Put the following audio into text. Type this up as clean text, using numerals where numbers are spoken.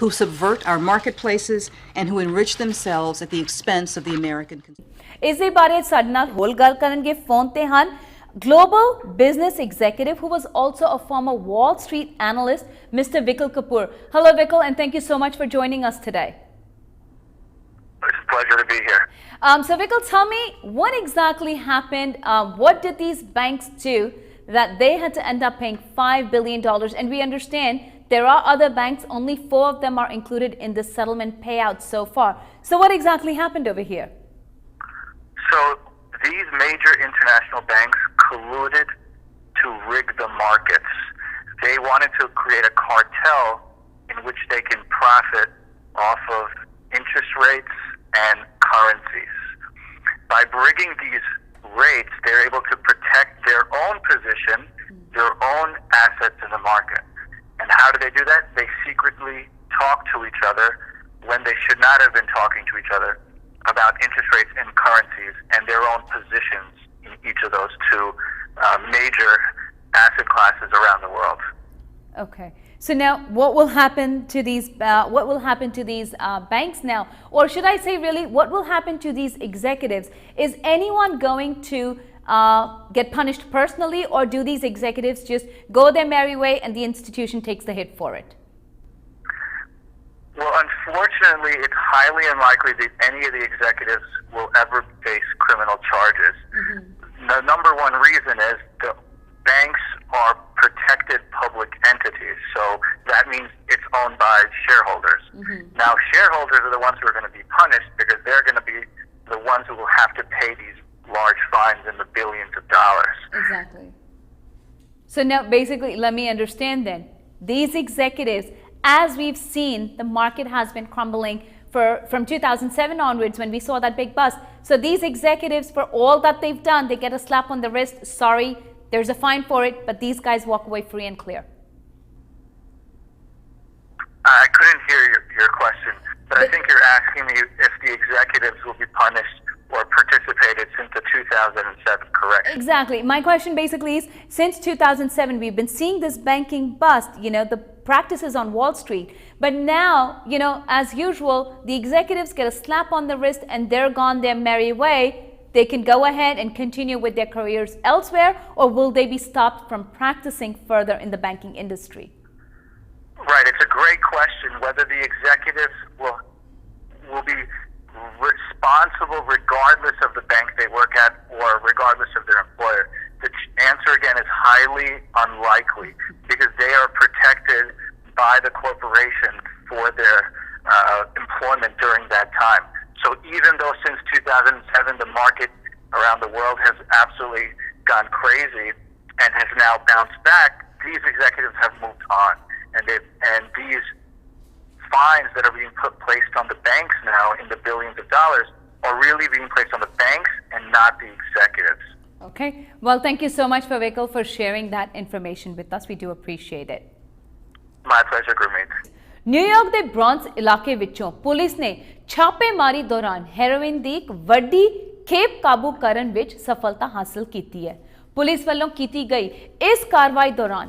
who subvert our marketplaces and who enrich themselves at the expense of the American consumer. ਇਸ ਦੇ ਬਾਰੇ ਸਾਡੇ ਨਾਲ ਹੋਰ ਗੱਲ ਕਰਨਗੇ ਫੋਨ ਤੇ ਹਨ global business executive who was also a former Wall Street analyst, Mr. Vikal Kapoor. Hello, Vikal, and thank you so much for joining us today. It's a pleasure to be here. So, Vikal, tell me what exactly happened. What did these banks do that they had to end up paying $5 billion? And we understand there are other banks, only 4 of them are included in the settlement payout so far. So, what exactly happened over here? So, these major international banks colluded to rig the markets. They wanted to create a cartel in which they can profit off of interest rates and currencies. By rigging these rates, they're able to protect their own position, their own assets in the market. And how do they do that? They secretly talk to each other when they should not have been talking to each other about interest rates and currencies and their own positions in each of those two major asset classes around the world. Okay. So now, what will happen to these? Banks now, or should I say, really, what will happen to these executives? Is anyone going to get punished personally, or do these executives just go their merry way and the institution takes the hit for it? Well, unfortunately, it's highly unlikely that any of the executives will ever face criminal charges. The number one reason is the banks are protected public entities, so that means it's owned by shareholders. Now, shareholders are the ones who are going to be punished because they're going to be the ones who will have to pay these large fines in the billions of dollars. Exactly. So now, basically, let me understand then. These executives, as we've seen, the market has been crumbling from 2007 onwards when we saw that big bust. So these executives, for all that they've done, they get a slap on the wrist. Sorry, there's a fine for it, but these guys walk away free and clear. I couldn't hear your question, but I think you're asking me if the executives will be punished or participated since the 2007, correct? Exactly. My question basically is, since 2007, we've been seeing this banking bust, the practices on Wall Street. But now, as usual, the executives get a slap on the wrist and they're gone their merry way. They can go ahead and continue with their careers elsewhere, or will they be stopped from practicing further in the banking industry? Right. It's a great question whether the executives will be responsible regardless of the bank they work at or regardless of their employer. The answer again is highly unlikely because they are protected by the corporation for their employment during that time. So even though since 2007 the market around the world has absolutely gone crazy and has now bounced back, these executives have moved on, and these fines that are being placed on the banks now in the billions of dollars are really being placed on the banks and not the executives. Okay. Well, thank you so much, Vikal, for sharing that information with us. We do appreciate it. My pleasure, Gurmeet. New York ਦੇ bronze ਇਲਾਕੇ ਵਿੱਚੋਂ police ਨੇ ਛਾਪੇਮਾਰੀ ਦੌਰਾਨ heroin ਦੀ ਇੱਕ ਵੱਡੀ ਖੇਪ ਕਾਬੂ ਕਰਨ ਵਿੱਚ ਸਫਲਤਾ ਹਾਸਲ ਕੀਤੀ ਹੈ। ਪੁਲਿਸ ਵੱਲੋਂ ਕੀਤੀ ਗਈ ਇਸ ਕਾਰਵਾਈ ਦੌਰਾਨ